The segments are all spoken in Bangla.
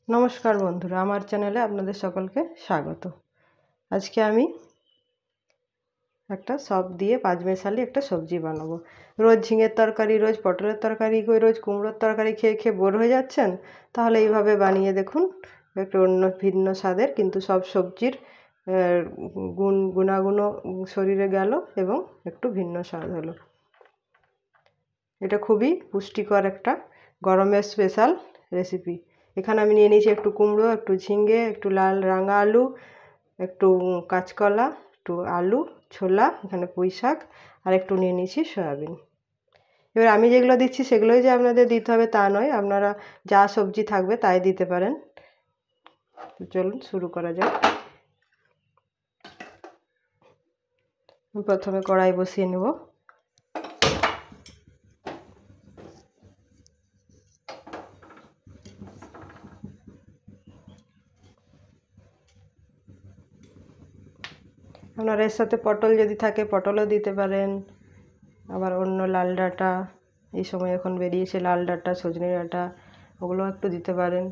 नमस्कार बंधुरा आमार चैनेले आपनादेर सकलके स्वागत। आज के आमी एक सब दिए पाँचमेशाली एक सब्जी बानाबो। रोज झिंगेर तरकारी, रोज पटलेर तरकारी, रोज कुमड़ोर तरकारी खेये खेये बोर हो जाच्छेन, ताहले एइभाबे बानिये देखुन। एकटु अन्य भिन्न स्वादेर किन्तु सब सब्जिर गुणागुणो शरीरे गेल एबं एकटु भिन्न स्वाद हलो। एटा खुबই पुष्टिकर एकटा गरमेर स्पेशल रेसिपि। एखाने आमी निये निয়েছি एकटु कुमड़ो, एकटु झिंगे, एकटु लाल रांगा आलू, एकटु काँचकला, एकटु आलू छोला, एखाने पुঁই শাক আর একটু নিয়ে নিয়েছি সয়াবিন। এবার আমি যেগুলো দিচ্ছি সেগুলোই যে আপনাদের দিতে হবে তা নয়, আপনারা যা সবজি থাকবে তাই দিতে পারেন। তো চলুন শুরু করা যাক। প্রথমে কড়াই বসিয়ে নেব। আপনারা এর সাথে পটল যদি থাকে পটলও দিতে পারেন, আবার অন্য লাল ডাঁটা, এই সময় এখন বেরিয়েছে লাল ডাঁটা, সজনে ডাঁটা, ওগুলো একটু দিতে পারেন।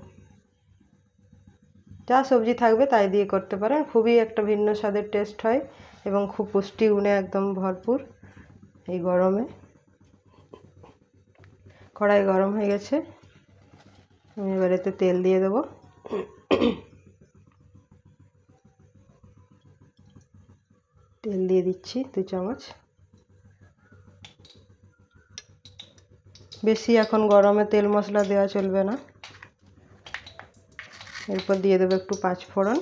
যা সবজি থাকবে তাই দিয়ে করতে পারেন। খুবই একটা ভিন্ন স্বাদের টেস্ট হয় এবং খুব পুষ্টিগুণে একদম ভরপুর এই গরমে। কড়াই গরম হয়ে গেছে, আমি এবার এতে তেল দিয়ে দেবো। তেল দিয়ে দিচ্ছি 2 চামচ। বেশি এখন গরমে তেল মশলা দেওয়া চলবে না। এরপর দিয়ে দেবো একটু 5 ফোড়ন,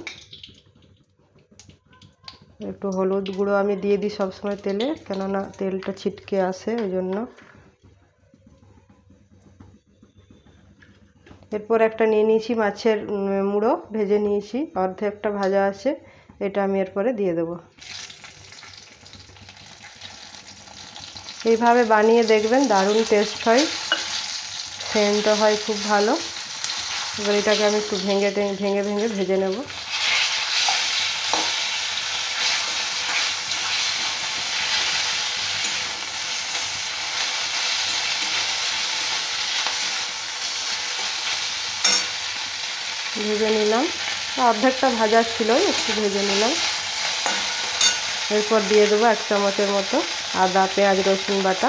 একটু হলুদ গুঁড়ো আমি দিয়ে দিই সবসময় তেলে, কেননা তেলটা ছিটকে আসে ওই জন্য। এরপর একটা নিয়ে নিয়েছি মাছের মুড়ো, ভেজে নিয়েছি, অর্ধেকটা ভাজা আছে, এটা আমি এরপরে দিয়ে দেবো। এইভাবে বানিয়ে দেখবেন, দারুণ টেস্ট হয়, সেন্টও হয় খুব ভালো। এবার এটাকে আমি একটু ভেঙে ভেঙে ভেজে নেব। ভেজে নিলাম, অর্ধেকটা ভাজা ছিল, একটু ভেজে নিলাম। এরপর দিয়ে দেবো 1 চামচের মতো আদা পেঁয়াজ রসুন বাটা।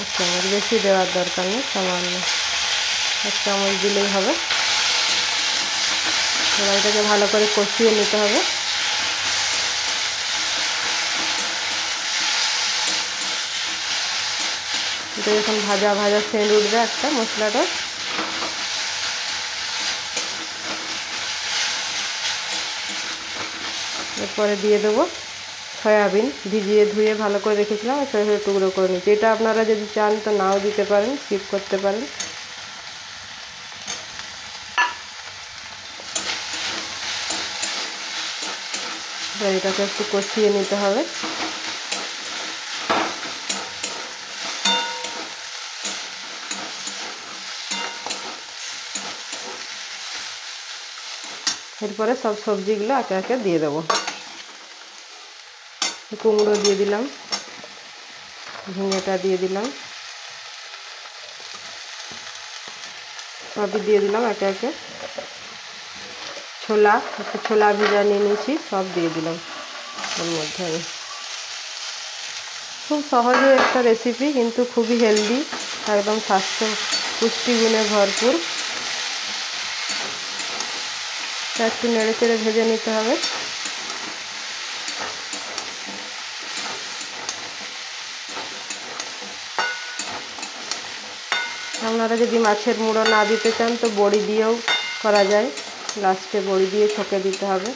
1 চামচ, বেশি দেওয়ার দরকার নেই, সামান্য 1 চামচ দিলেই হবে। এবার এটাকে ভালো করে কষিয়ে নিতে হবে। এটা যখন ভাজা ভাজা সেন্ট উঠবে একটা মশলাটা, এরপরে দিয়ে দেবো সয়াবিন, ভিজিয়ে ধুয়ে ভালো করে রেখেছিলাম, ছোটো ছোটো টুকরো করে নিচ্ছি। এটা আপনারা যদি চান তো নাও দিতে পারেন, স্কিপ করতে পারেন। এটাকে একটু কষিয়ে নিতে হবে। এরপরে সব সবজিগুলো একে একে দিয়ে দেবো। কুমড়ো দিয়ে দিলাম, ঝিঙেটা দিয়ে দিলাম, সবই দিয়ে দিলাম একে একে। ছোলা, একটু ছোলা ভিজা নিয়ে নিয়েছি, সব দিয়ে দিলাম ওর মধ্যে আমি। খুব সহজে একটা রেসিপি, কিন্তু খুবই হেলদি, একদম স্বাস্থ্য পুষ্টিগুণে ভরপুর। একটু নেড়ে চেড়ে ভেজে নিতে হবে। আপনারা যদি মাছের মুড়ো না দিতে চান তো বড়ি দিয়েও করা যায়, লাস্টে বড়ি দিয়ে ছকে দিতে হবে।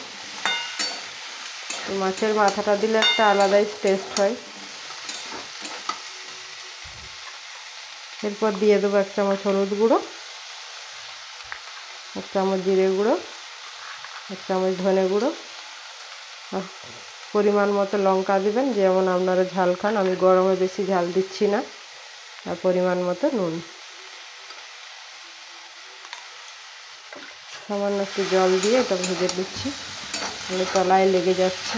তো মাছের মাথাটা দিলে একটা আলাদাই টেস্ট হয়। এরপর দিয়ে দেবো 1 চামচ হলুদ গুঁড়ো, 1 চামচ জিরে গুঁড়ো, 1 চামচ ধনে গুঁড়ো, আর পরিমাণ মতো লঙ্কা দিবেন, যেমন আপনারা ঝাল খান। আমি গরমে বেশি ঝাল দিচ্ছি না। আর পরিমাণ মতো নুন, সামান্য একটু জল দিয়ে এটা ভেজে দিচ্ছি, তলায় লেগে যাচ্ছে।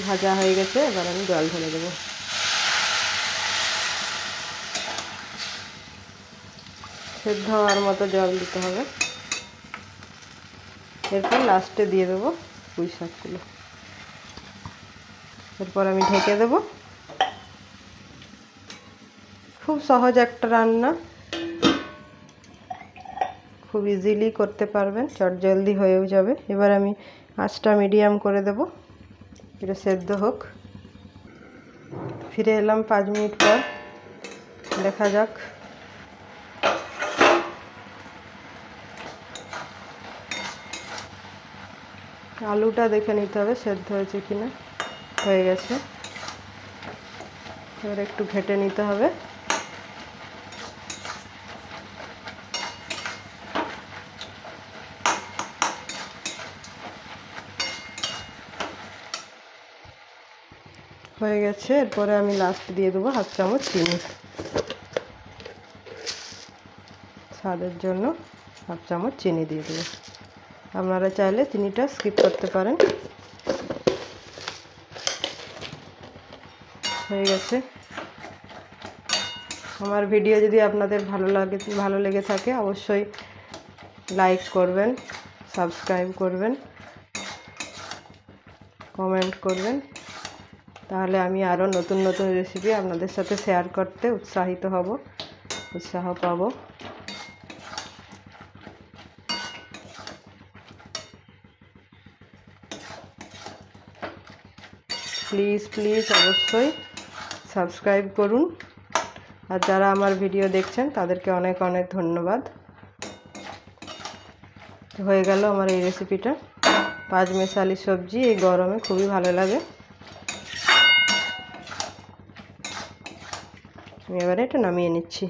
ভাজা হয়ে গেছে, এবার আমি জল ঢেলে দেবো। সেদ্ধ হওয়ার মতো জল দিতে হবে। এরপর লাস্টে দিয়ে দেবো পুঁই শাকগুলো। এরপর আমি ঢেকে দেবো। খুব সহজ একটা রান্না, খুব ইজিলি করতে পারবেন, চটজলদি হয়েও যাবে। এবার আমি আঁচটা মিডিয়াম করে দেব, এটা সেদ্ধ হোক। ফিরে এলাম 5 মিনিট পর, দেখা যাক। আলুটা দেখে নিতে হবে সেদ্ধ হয়েছে কিনা। হয়ে গেছে। এবার একটু ঘেটে নিতে হবে। হয়ে গেছে। এরপরে আমি লাস্ট দিয়ে দেবো 1/2 চামচ চিনি। স্বাদের জন্য 1/2 চামচ চিনি দিয়ে দেবো। আপনারা চাইলে চিনিটা স্কিপ করতে পারেন। হয়ে গেছে। আমার ভিডিও যদি আপনাদের ভালো লেগে থাকে অবশ্যই লাইক করবেন, সাবস্ক্রাইব করবেন, কমেন্ট করবেন। তাহলে আমি আরও নতুন নতুন রেসিপি আপনাদের সাথে শেয়ার করতে উৎসাহ পাবো। প্লিজ অবশ্যই সাবস্ক্রাইব করুন। আর যারা আমার ভিডিও দেখছেন তাদেরকে অনেক অনেক ধন্যবাদ। হয়ে গেল আমার এই রেসিপিটা, 5 মেশালি সবজি। এই গরমে খুবই ভালো লাগে। আমি এবারে এটা নামিয়ে নিচ্ছি।